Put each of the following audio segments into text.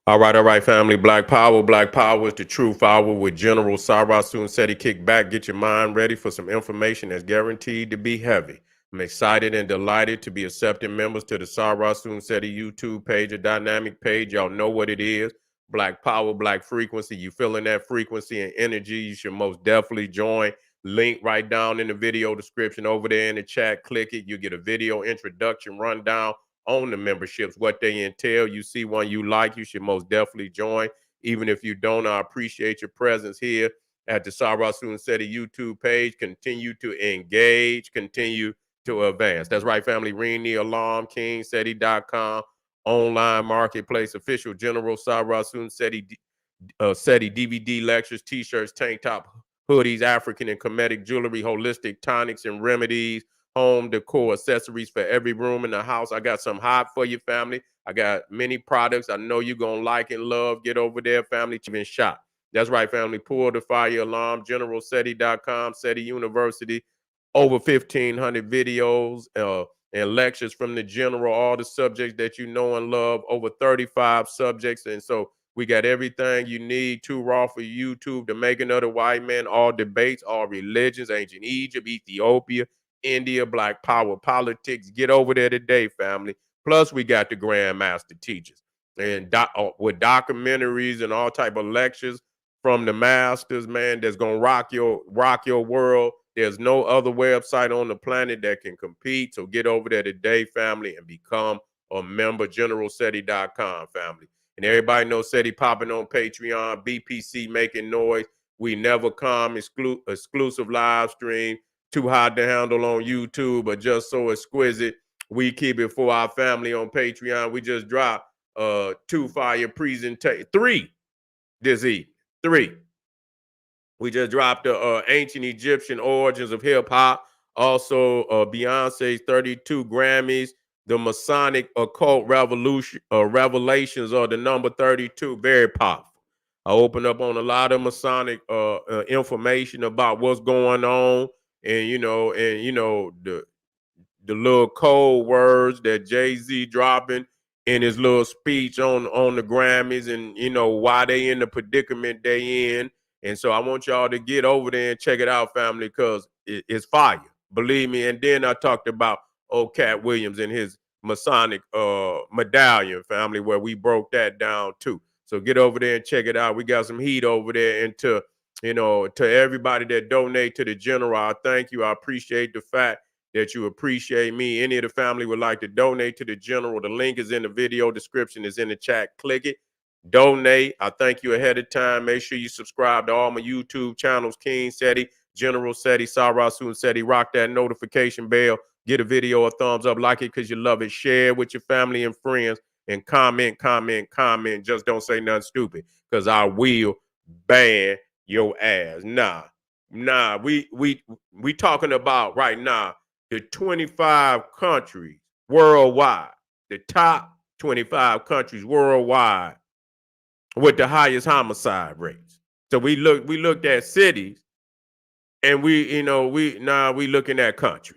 All right, family. Black Power. Black Power is the truth hour with General Sarasun Seti. Kick back, get your mind ready for some information that's guaranteed to be heavy. I'm excited and delighted to be accepting members to the Sarasun Seti YouTube page, a dynamic page. Y'all know what it is. Black Power, Black Frequency. You feeling that frequency and energy, you should most definitely join. Link right down in the video description over there in the chat. Click it. You get a video introduction rundown on the memberships, what they entail. You see one you like, you should most definitely join. Even if you don't, I appreciate your presence here at the Sarah Seti YouTube page. Continue to engage, continue to advance. That's right, family. Ring the alarm, kingseti.com, online marketplace, official General Sarah Seti DVD lectures, t-shirts, tank top, hoodies, African and Kemetic jewelry, holistic tonics and remedies, home decor, accessories for every room in the house. I got some hot for you, family. I got many products I know you're going to like and love. Get over there, family. Been shot. That's right, family. Pull the fire alarm. GeneralSeti.com, SETI University. Over 1,500 videos and lectures from the general, all the subjects that you know and love, over 35 subjects. And so we got everything you need. Too raw for YouTube, The Making of the White Man, all debates, all religions, ancient Egypt, Ethiopia, India, Black Power politics. Get over there today, family. Plus, we got the Grandmaster teachers and with documentaries and all type of lectures from the masters, man, that's gonna rock your world. There's no other website on the planet that can compete. So get over there today, family, and become a member. GeneralSeti.com, family. And everybody knows SETI popping on Patreon, BPC making noise. We never come, exclusive live stream, too hot to handle on YouTube, but just so exquisite. We keep it for our family on Patreon. We just dropped two fire presentation, three this evening. Three. We just dropped the ancient Egyptian origins of hip hop. Also, Beyonce's 32 Grammys, the Masonic occult revolution revelations of the number 32. Very powerful. I open up on a lot of Masonic information about what's going on, and the little cold words that Jay-Z dropping in his little speech on the Grammys, and why they in the predicament they in. And so I want y'all to get over there and check it out, family, because it's fire. Believe me. And then I talked about old Cat Williams and his Masonic medallion, family, where we broke that down too. So get over there and check it out. We got some heat over there. And to everybody that donate to the general, I thank you. I appreciate the fact that you appreciate me. Any of the family would like to donate to the general, the link is in the video description, is in the chat. Click it, donate. I thank you ahead of time. Make sure you subscribe to all my YouTube channels, King Seti, General Seti, Sarasun Seti. Rock that notification bell. Get a video a thumbs up, like it because you love it. Share with your family and friends, and comment, comment, comment. Just don't say nothing stupid, because I will ban your ass. Nah, we talking about right now the 25 countries worldwide, the top 25 countries worldwide with the highest homicide rates. So we looked at cities, and we looking at countries.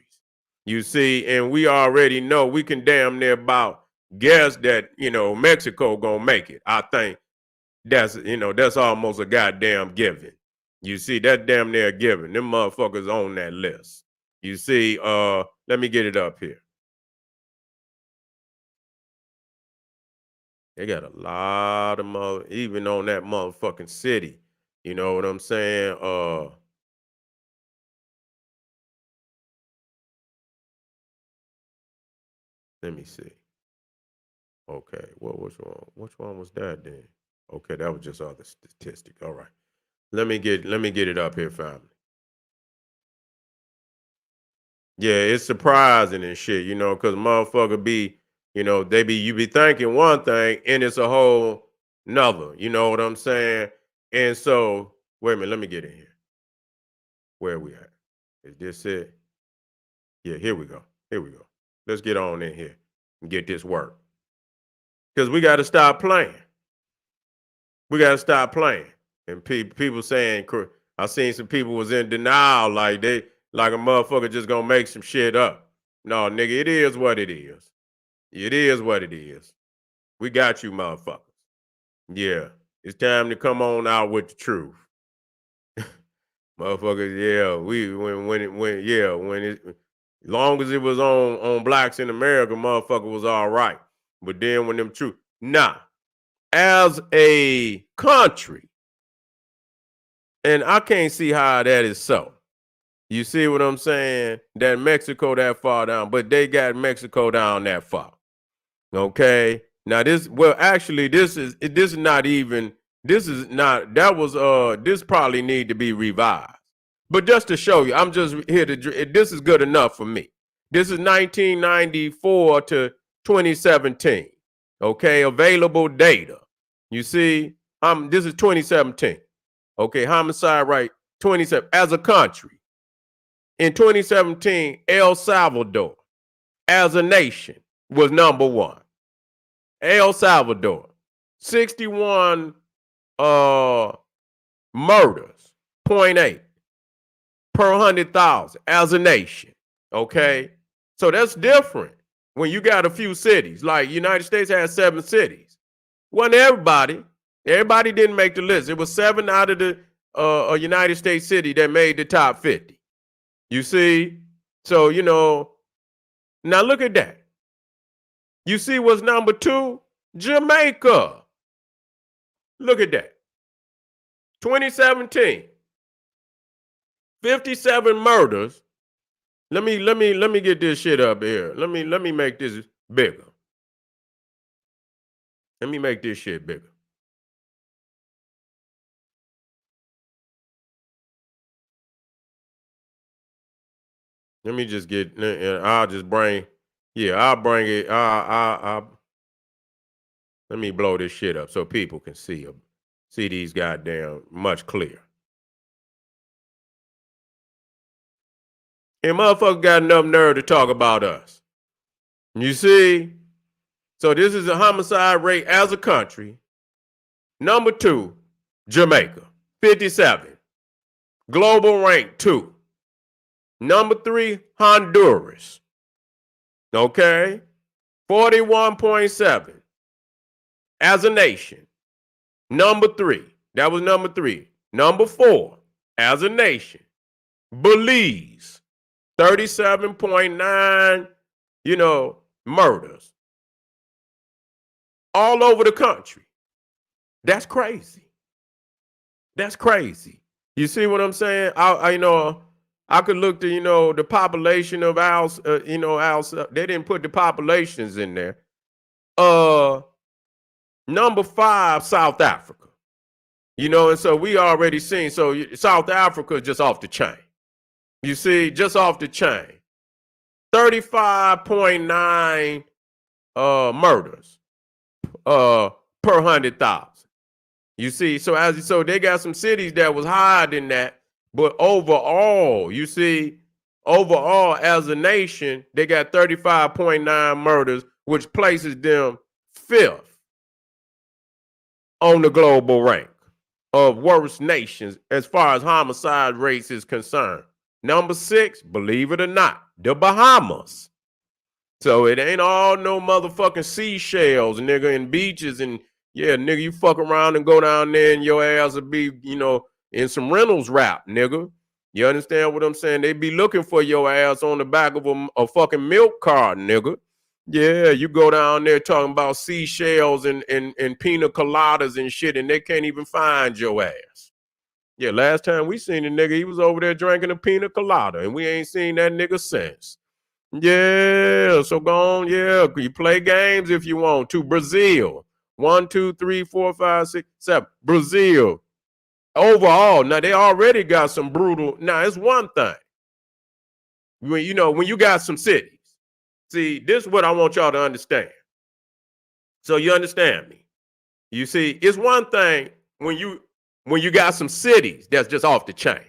You see, and we already know, we can damn near about guess that Mexico gonna make it. I think that's almost a goddamn given. You see, that damn near given. Them motherfuckers on that list. You see, let me get it up here. They got a lot of even on that motherfucking city. You know what I'm saying? Let me see. Okay, what was wrong? Which one was that then? Okay, that was just other statistic. All right. Let me get it up here, family. Yeah, it's surprising and shit, because motherfucker be, you be thinking one thing and it's a whole nother. You know what I'm saying? And so, wait a minute, let me get in here. Where are we at? Is this it? Yeah, here we go. Here we go. Let's get on in here and get this work. Because we got to stop playing. We got to stop playing. And people saying, I seen some people was in denial, like a motherfucker just gonna make some shit up. No, nigga, it is what it is. It is what it is. We got you, motherfuckers. Yeah, it's time to come on out with the truth. Motherfuckers, yeah, when it long as it was on blacks in America, motherfucker was all right. But then when them truth, nah, as a country, and I can't see how that is so. You see what I'm saying? That Mexico that far down, but they got Mexico down that far. Okay. Now actually this is not even this is not that was this probably need to be revised. But just to show you, I'm just here to this is good enough for me. This is 1994 to 2017. Okay, available data. You see, this is 2017. Okay, homicide rate 27 as a country. In 2017, El Salvador as a nation was number one. El Salvador, 61 murders, point 0.8 per 100,000 as a nation. Okay. So that's different when you got a few cities. Like United States has 7 cities. Wasn't everybody. Everybody didn't make the list. It was 7 out of the United States city that made the top 50. You see? So, now look at that. You see what's number 2? Jamaica. Look at that. 2017. 57 murders. Let me get this shit up here. Let me make this bigger. Let me make this shit bigger. Let me just get I'll just bring I'll bring it. Let me blow this shit up so people can see them. See these goddamn much clearer. And motherfuckers got enough nerve to talk about us. You see? So this is a homicide rate as a country. Number 2, Jamaica, 57. Global rank 2. Number 3, Honduras. Okay? 41.7. As a nation. Number 3. That was number 3. Number 4, as a nation. Belize. 37.9, murders. All over the country. That's crazy. That's crazy. You see what I'm saying? I could look to, the population of ours, they didn't put the populations in there. Number 5, South Africa. And so we already seen, so South Africa is just off the chain. You see, just off the chain. 35.9 murders per 100,000. You see, so they got some cities that was higher than that, but overall, you see, as a nation, they got 35.9 murders, which places them 5th on the global rank of worst nations as far as homicide rates is concerned. Number 6, believe it or not, the Bahamas. So it ain't all no motherfucking seashells, nigga, and beaches. And yeah, nigga, you fuck around and go down there and your ass will be, in some Reynolds wrap, nigga. You understand what I'm saying? They be looking for your ass on the back of a fucking milk cart, nigga. Yeah, you go down there talking about seashells and pina coladas and shit, and they can't even find your ass. Yeah, last time we seen the nigga, he was over there drinking a pina colada, and we ain't seen that nigga since. Yeah, so go on, yeah. You play games if you want to. Brazil, 1, 2, 3, 4, 5, 6, 7. Brazil. Overall, now they already got some brutal. Now it's one thing. When you got some cities. See, this is what I want y'all to understand. So you understand me. You see, it's one thing when you got some cities that's just off the chain.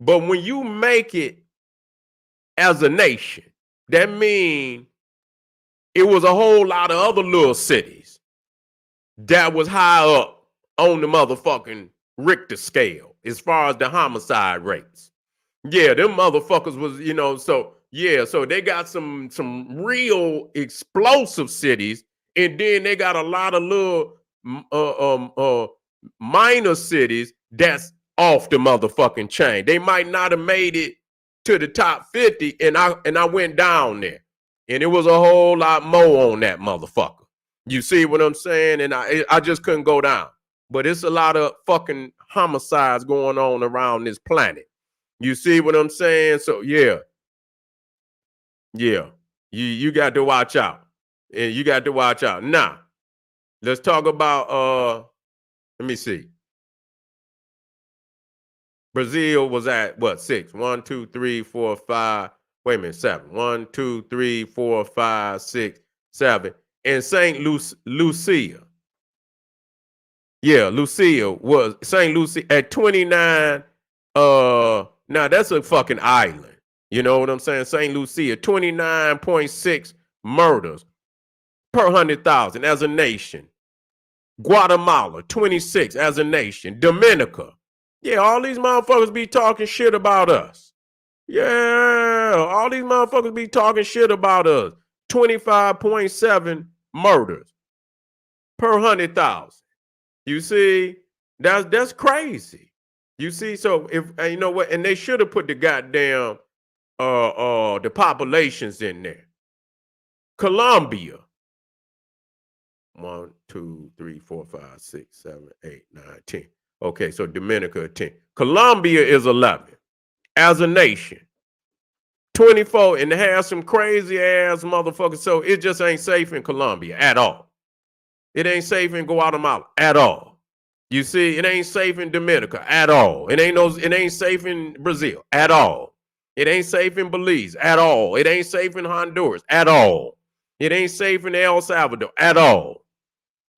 But when you make it as a nation, that means it was a whole lot of other little cities that was high up on the motherfucking Richter scale as far as the homicide rates. Yeah, them motherfuckers was, so they got some real explosive cities, and then they got a lot of little minor cities that's off the motherfucking chain. They might not have made it to the top 50, and I went down there, and it was a whole lot more on that motherfucker. You see what I'm saying? And I just couldn't go down. But it's a lot of fucking homicides going on around this planet. You see what I'm saying? So yeah, yeah. You got to watch out. And you got to watch out. Now, let's talk about let me see. Brazil was at what, six? One, two, three, four, five. Wait a minute, seven. One, two, three, four, five, six, seven. And Lucia. Yeah, Lucia was St. Lucia at 29. Now that's a fucking island. You know what I'm saying? St. Lucia, 29.6 murders per 100,000 as a nation. Guatemala, 26 as a nation. Dominica. Yeah, all these motherfuckers be talking shit about us. Yeah, all these motherfuckers be talking shit about us. 25.7 murders per 100,000. You see, that's crazy. You see, so if you know what, and they should have put the goddamn the populations in there. Colombia. 1, 2, 3, 4, 5, 6, 7, 8, 9, 10. Okay, so Dominica 10. Colombia is 11 as a nation. 24, and they have some crazy ass motherfuckers. So it just ain't safe in Colombia at all. It ain't safe in Guatemala at all. You see, it ain't safe in Dominica at all. It ain't safe in Brazil at all. It ain't safe in Belize at all. It ain't safe in Honduras at all. It ain't safe in El Salvador at all.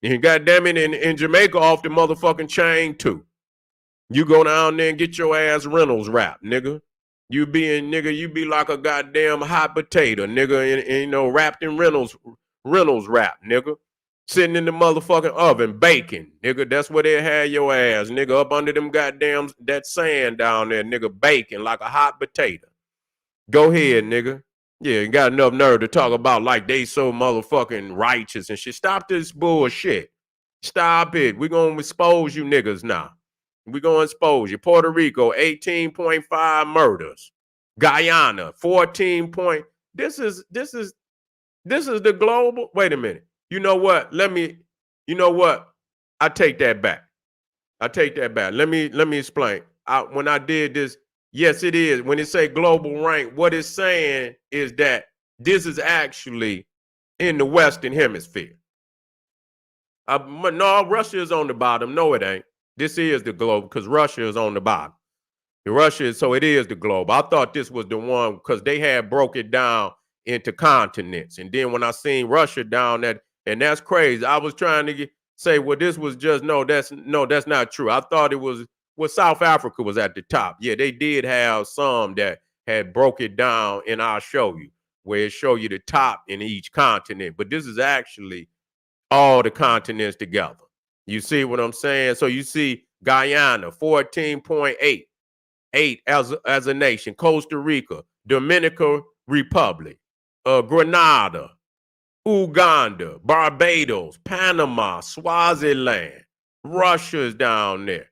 And goddamn it, in Jamaica off the motherfucking chain too. You go down there and get your ass Reynolds wrap, nigga. You be like a goddamn hot potato, nigga, and you know, wrapped in Reynolds wrap, nigga. Sitting in the motherfucking oven, baking, nigga. That's where they had your ass, nigga, up under them goddamn that sand down there, nigga, baking like a hot potato. Go ahead, nigga. Yeah, you got enough nerve to talk about like they so motherfucking righteous and shit. Stop this bullshit. Stop it. We're gonna expose you niggas now. We're gonna expose you. Puerto Rico, 18.5 murders. Guyana, 14 point. This is the global. Wait a minute. You know what? You know what? I take that back. I take that back. Let me explain. When I did this, yes, it is. When it say global rank, what it's saying is that this is actually in the Western Hemisphere. No, Russia is on the bottom. No, it ain't. This is the globe because Russia is on the bottom. Russia is, so it is the globe. I thought this was the one because they had broke it down into continents. And then when I seen Russia down that, and that's crazy. I was trying to say, well, this was just that's not true. I thought it was South Africa was at the top. Yeah, they did have some that had broke it down, and I'll show you where it show you the top in each continent. But this is actually all the continents together. You see what I'm saying? So you see Guyana, 14.8 as a nation, Costa Rica, Dominican Republic, Grenada, Uganda, Barbados, Panama, Swaziland, Russia is down there.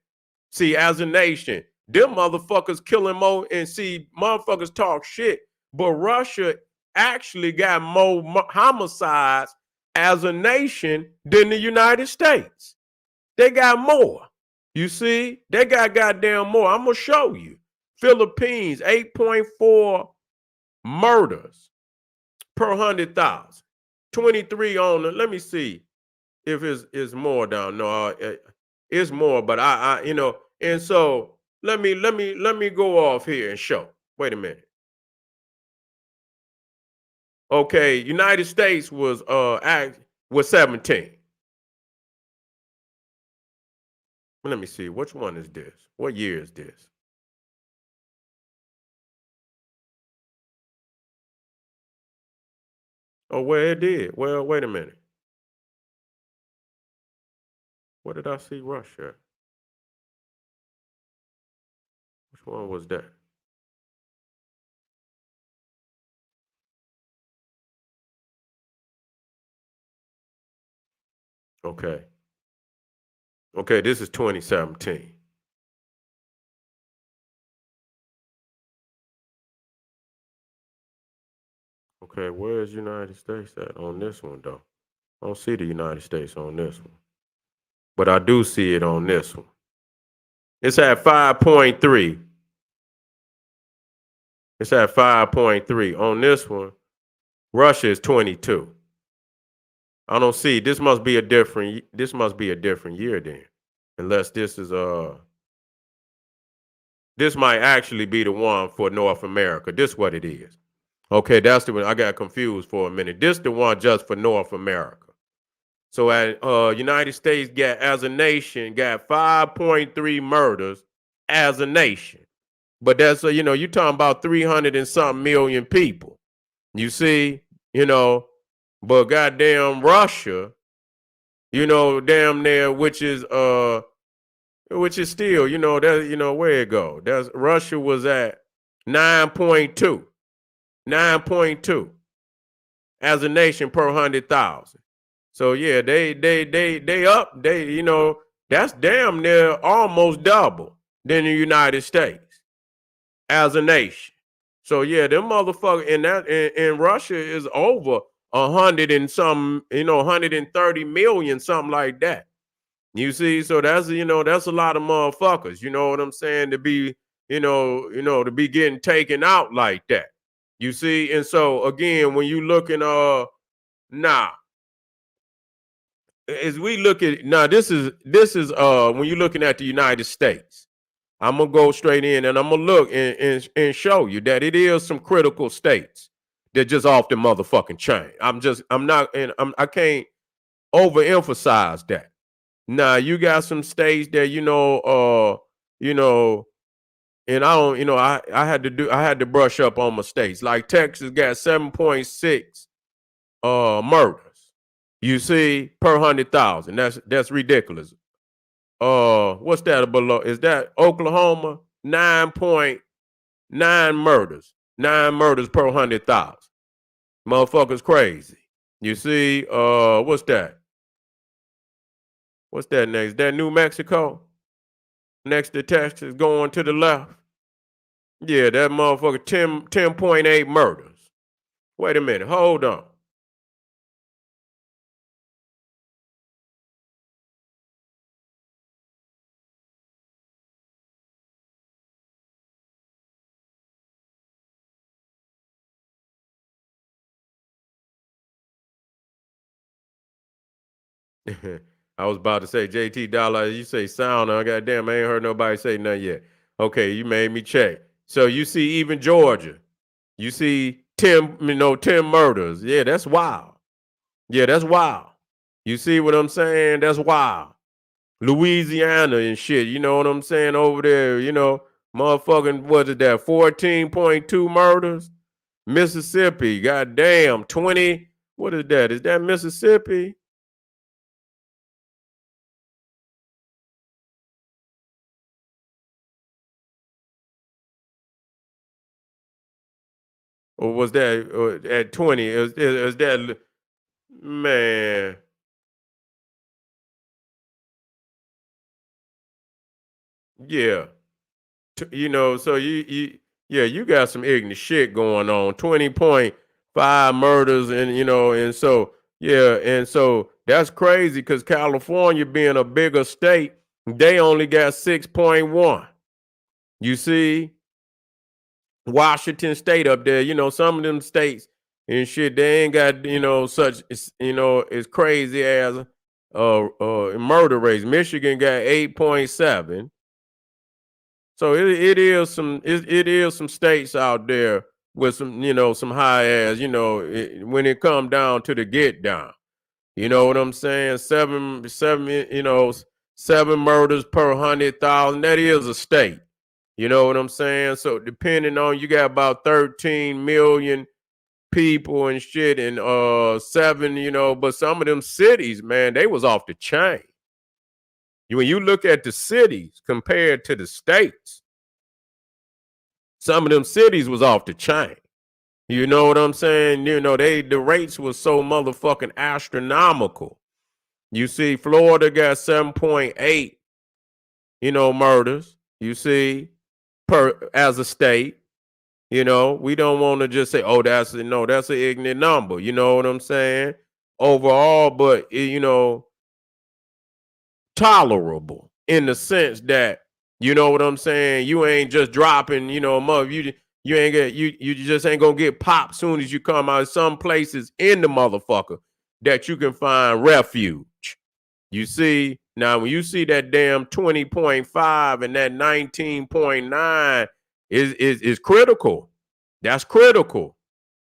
See, as a nation, them motherfuckers killing more, and see, motherfuckers talk shit, but Russia actually got more homicides as a nation than the United States. They got more. You see, they got goddamn more. I'm gonna show you. Philippines, 8.4 murders per 100,000. 23 on the. Let me see if it's more down. No, it's more, but and so let me go off here and show. Wait a minute. Okay, United States was 17. Let me see. Which one is this? What year is this? Oh, well, it did. Well, wait a minute. What did I see Russia? Which one was that? Okay. Okay, this is 2017. Okay, where's United States at on this one though? I don't see the United States on this one, but I do see it on this one. It's at 5.3. It's at 5.3 on this one. Russia is 22. I don't see. This must be a different. This must be a different year then, unless this is This might actually be the one for North America. This what it is. Okay, that's the one. I got confused for a minute. This the one just for North America. So at United States got as a nation got 5.3 murders as a nation. But that's you're talking about 300 and something million people. You see, you know, but goddamn Russia, damn near which is still, that where it go. That's Russia was at 9.2. 9.2 as a nation per 100,000. So yeah, they up. That's damn near almost double than the United States as a nation. So yeah, them motherfuckers in Russia is over 100 and some, 130 million, something like that. You see, so that's a lot of motherfuckers. You know what I'm saying? To be, to be getting taken out like that. You see, and so again, when you looking now, as we look at now, this is when you're looking at the United States. I'm gonna go straight in and I'm gonna look and show you that it is some critical states that just off the motherfucking chain. I'm not and I can't overemphasize that. Now you got some states that you know, and I don't, I had to brush up on my states. Like Texas got 7.6 murders. You see, per 100,000. That's ridiculous. What's that below? Is that Oklahoma? 9.9 murders. 9 murders per 100,000. Motherfuckers crazy. You see, what's that? What's that next? That New Mexico? Next to Texas, going to the left. Yeah, that motherfucker 10.8 murders. Wait a minute, hold on. I was about to say JT Dollar. You say sound. Goddamn, I ain't heard nobody say nothing yet. Okay, you made me check. So you see, even Georgia, you see 10 murders. Yeah, that's wild. Yeah, that's wild. You see what I'm saying? That's wild. Louisiana and shit. You know what I'm saying over there? Motherfucking what is that? 14.2 murders. Mississippi, goddamn, 20. What is that? Is that Mississippi? Or was that at 20? Is that man? Yeah, So yeah, you got some ignorant shit going on. 20.5 murders, and so yeah, and so that's crazy because California being a bigger state, they only got 6.1. You see, Washington State up there, some of them states and shit, they ain't got, such, as crazy as murder rates. Michigan got 8.7. So it is some states out there with some, some high ass, when it come down to the get down. You know what I'm saying? Seven, 7 murders per 100,000. That is a state. You know what I'm saying? So depending on you got about 13 million people and shit and seven, but some of them cities, man, they was off the chain. When you look at the cities compared to the states, some of them cities was off the chain. You know what I'm saying? The rates was so motherfucking astronomical. You see, Florida got 7.8, murders. You see, per as a state. We don't want to just say, oh, that's an ignorant number. You know what I'm saying? Overall, but tolerable in the sense that you know what I'm saying. You ain't just dropping, mother. You ain't get you just ain't gonna get popped soon as you come out. Some places in the motherfucker that you can find refuge. You see, now when you see that damn 20.5 and that 19.9 is critical. That's critical.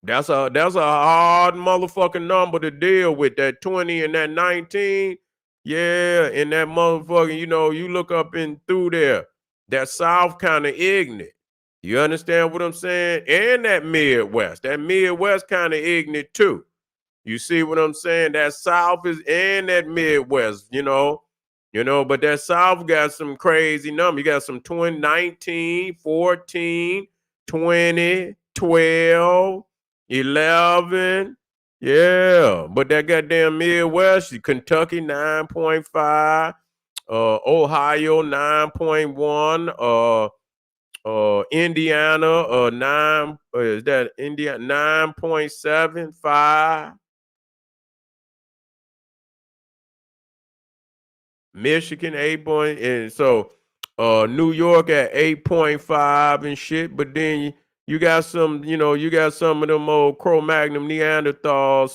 That's a hard motherfucking number to deal with. That 20 and that 19. Yeah, and that motherfucking, you look up and through there. That South kind of ignorant. You understand what I'm saying? And that Midwest. That Midwest kind of ignorant too. You see what I'm saying? That South is in that Midwest, but that South got some crazy numbers. You got some 20, 19, 14, 20, 12, 11. Yeah, but that goddamn Midwest, Kentucky 9.5, Ohio 9.1, Indiana 9, is that Indiana 9.75. Michigan 8 point, and so New York at 8.5 and shit. But then you got some, you got some of them old Cro-Magnon Neanderthal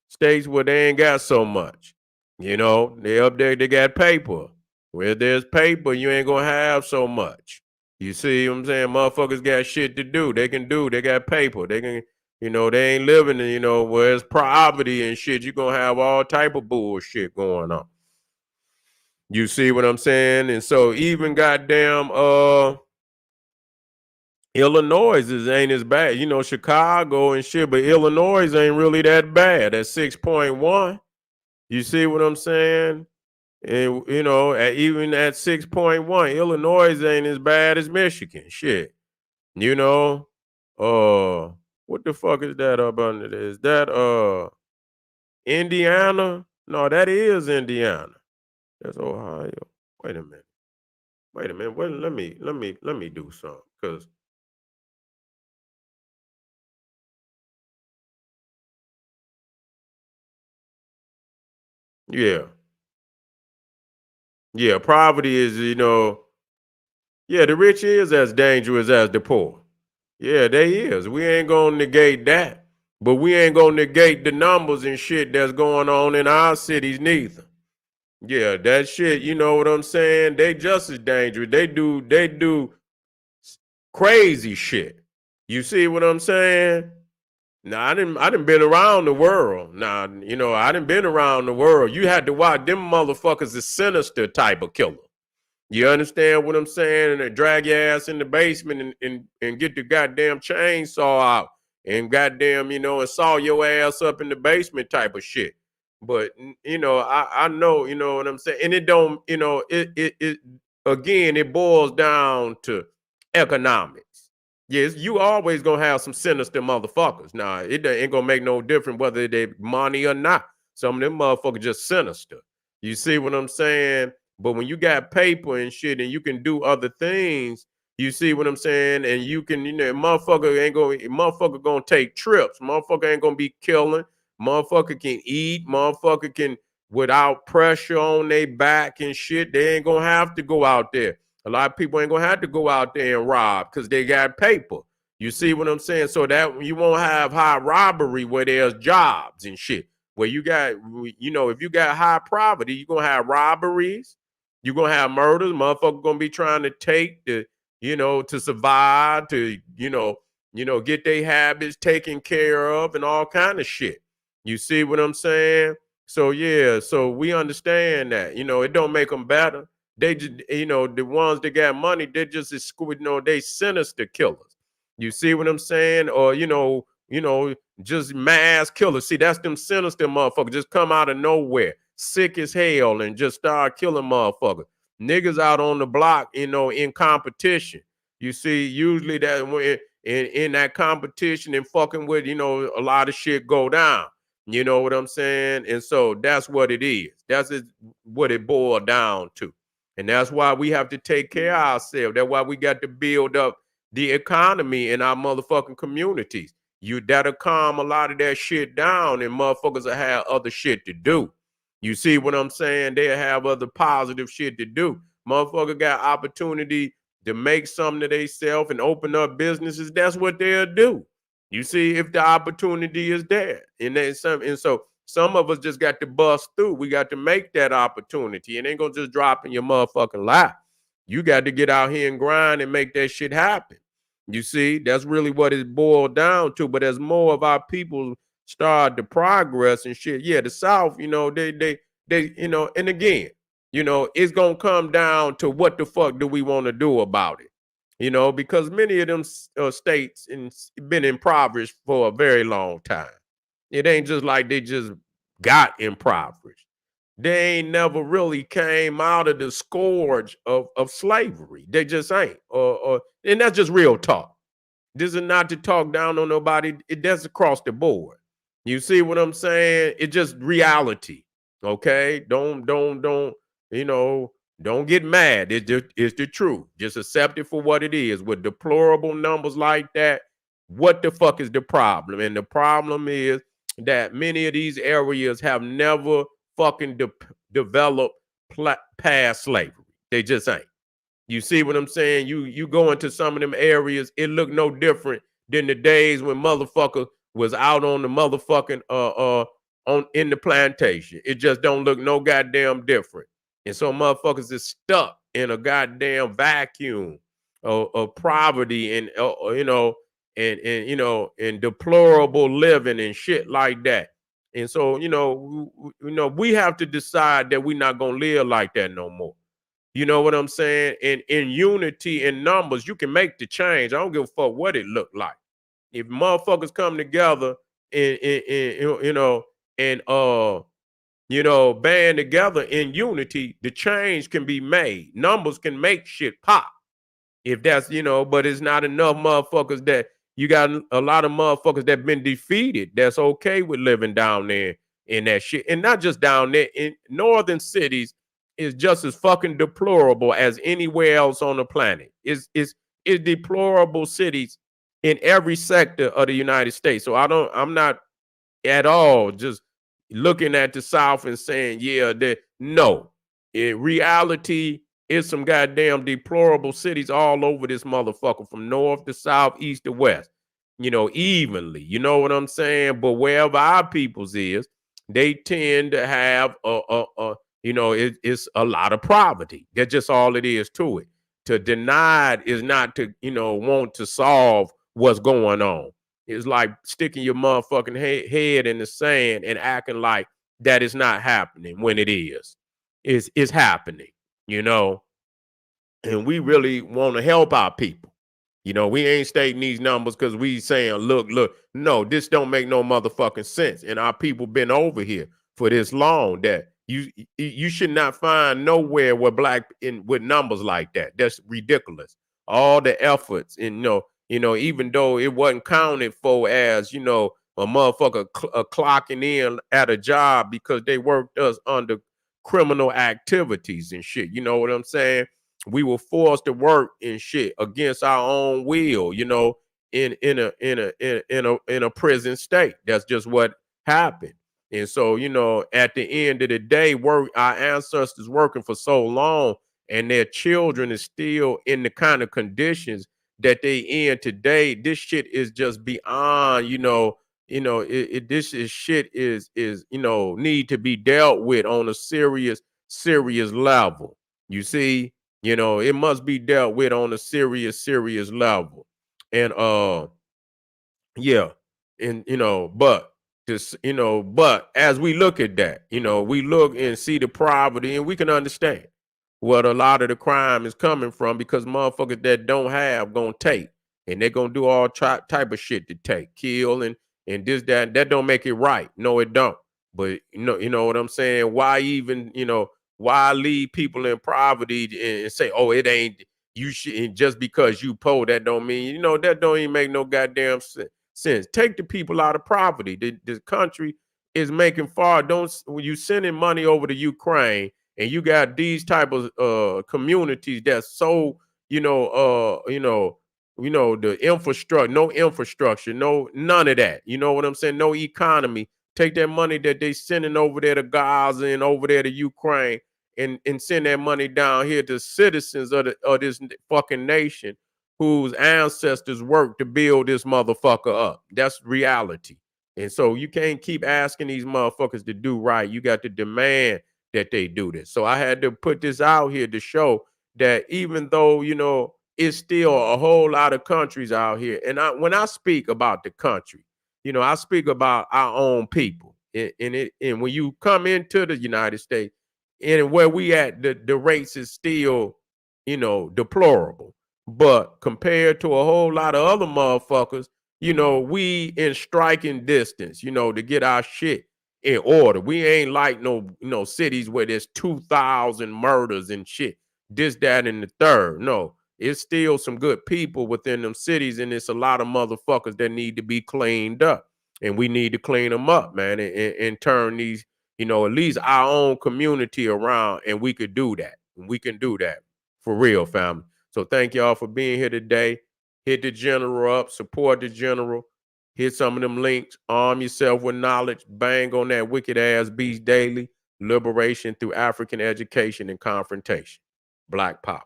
states where they ain't got so much. They up there, they got paper. Where there's paper, you ain't gonna have so much. You see what I'm saying? Motherfuckers got shit to do. They got paper. They can, they ain't living in, where it's poverty and shit. You're gonna have all type of bullshit going on. You see what I'm saying? And so even goddamn Illinois ain't as bad. Chicago and shit, but Illinois ain't really that bad at 6.1. You see what I'm saying? And even at 6.1, Illinois ain't as bad as Michigan. Shit. What the fuck is that up under there? Is that Indiana? No, that is Indiana. That's Ohio. Wait a minute. Wait a minute. Wait, let me do something. Cause yeah. Yeah, poverty is, yeah, the rich is as dangerous as the poor. Yeah, they is. We ain't gonna negate that. But we ain't gonna negate the numbers and shit that's going on in our cities neither. Yeah, that shit, you know what I'm saying? They just as dangerous. They do crazy shit. You see what I'm saying? Now I didn't been around the world. Now, I didn't been around the world. You had to watch them motherfuckers is sinister type of killer. You understand what I'm saying? And they drag your ass in the basement and get the goddamn chainsaw out and goddamn, and saw your ass up in the basement type of shit. But I know, you know what I'm saying? And it don't, it again, it boils down to economics. Yes, you always gonna have some sinister motherfuckers. Now, it ain't gonna make no difference whether they money or not. Some of them motherfuckers just sinister. You see what I'm saying? But when you got paper and shit and you can do other things, you see what I'm saying? And you can, motherfucker gonna take trips. Motherfucker ain't gonna be killing. Motherfucker can eat. Motherfucker can, without pressure on their back and shit, they ain't gonna have to go out there. A lot of people ain't gonna have to go out there and rob because they got paper. You see what I'm saying? So that you won't have high robbery where there's jobs and shit. Where you got, if you got high poverty, you're gonna have robberies, you're gonna have murders. Motherfucker gonna be trying to take the, to survive, to, get their habits taken care of and all kind of shit. You see what I'm saying? So yeah, so we understand that. It don't make them better. They just, the ones that got money, they just, they sinister killers. You see what I'm saying? Or, just mass killers. See, that's them sinister motherfuckers. Just come out of nowhere, sick as hell, and just start killing motherfuckers. Niggas out on the block, in competition. You see, usually that in that competition and fucking with, a lot of shit go down. You know what I'm saying? And so that's what it is. What it boiled down to. And that's why we have to take care of ourselves. That's why we got to build up the economy in our motherfucking communities. That'll calm a lot of that shit down, and motherfuckers will have other shit to do. You see what I'm saying? They'll have other positive shit to do. Motherfucker got opportunity to make something of themselves and open up businesses. That's what they'll do. You see, if the opportunity is there, and so some of us just got to bust through. We got to make that opportunity. It ain't gonna just drop in your motherfucking lap. You got to get out here and grind and make that shit happen. You see, that's really what it's boiled down to. But as more of our people start to progress and shit, yeah, the South, and again, it's gonna come down to what the fuck do we want to do about it? Because many of them states been impoverished for a very long time. It ain't just like they just got impoverished. They ain't never really came out of the scourge of slavery. They just ain't. And that's just real talk. This is not to talk down on nobody. That's across the board. You see what I'm saying? It's just reality. Okay. You know, don't get mad. It's the truth. Just accept it for what it is. With deplorable numbers like that, what the fuck is the problem? And the problem is that many of these areas have never fucking developed past slavery. They just ain't. You see what I'm saying? You go into some of them areas, it look no different than the days when motherfucker was out on the motherfucking on in the plantation. It just don't look no goddamn different. And so motherfuckers is stuck in a goddamn vacuum of poverty and and deplorable living and shit like that. And so we have to decide that we're not gonna live like that no more. You know what I'm saying? In unity in numbers, you can make the change. I don't give a fuck what it looked like. If motherfuckers come together and band together in unity, the change can be made. Numbers can make shit pop. If that's, but it's not enough motherfuckers that you got a lot of motherfuckers that been defeated that's okay with living down there in that shit. And not just down there in northern cities is just as fucking deplorable as anywhere else on the planet. It's deplorable cities in every sector of the United States. So I'm not at all just looking at the South and saying, yeah, that no. In reality, it's some goddamn deplorable cities all over this motherfucker from north to south, east to west, evenly. You know what I'm saying? But wherever our people's is, they tend to have it's a lot of poverty. That's just all it is to it. To deny it is not to, want to solve what's going on. It's like sticking your motherfucking head in the sand and acting like that is not happening when it is. It's happening, and we really want to help our people. We ain't stating these numbers because we saying, look, no, this don't make no motherfucking sense. And our people been over here for this long that you should not find nowhere where black in with numbers like that. That's ridiculous. All the efforts and even though it wasn't counted for as, a motherfucker clocking in at a job because they worked us under criminal activities and shit. You know what I'm saying? We were forced to work and shit against our own will, in a prison state. That's just what happened. And so, at the end of the day, our ancestors working for so long and their children is still in the kind of conditions that they in today. This shit is just beyond, this is shit is need to be dealt with on a serious level. You see, it must be dealt with on a serious level. And yeah, and but as we look at that, we look and see the poverty and we can understand what a lot of the crime is coming from because motherfuckers that don't have gonna take and they're gonna do all type of shit to take, kill and this, that don't make it right. No, it don't. But you know what I'm saying? Why even, why leave people in poverty and say, oh, it ain't you should just because you poor, that don't mean, that don't even make no goddamn sense. Take the people out of poverty. The country is making far. When you sending money over to Ukraine and you got these type of communities that's so, you know, the infrastructure, no infrastructure, no none of that. You know what I'm saying? No economy. Take that money that they sending over there to Gaza and over there to Ukraine and send that money down here to citizens of this fucking nation whose ancestors worked to build this motherfucker up. That's reality. And so you can't keep asking these motherfuckers to do right. You got to demand that they do this. So I had to put this out here to show that even though, it's still a whole lot of countries out here. And when I speak about the country, I speak about our own people. And when you come into the United States and where we at, the race is still, deplorable. But compared to a whole lot of other motherfuckers, we in striking distance, to get our shit in order. We ain't like no cities where there's 2,000 murders and shit, this, that, and the third. No, it's still some good people within them cities, and it's a lot of motherfuckers that need to be cleaned up. And we need to clean them up, man, and turn these, at least our own community around, and we could do that. We can do that for real, family. So thank y'all for being here today. Hit the general up, support the general, hit some of them links, arm yourself with knowledge, bang on that wicked ass beast daily, liberation through African education and confrontation. Black power.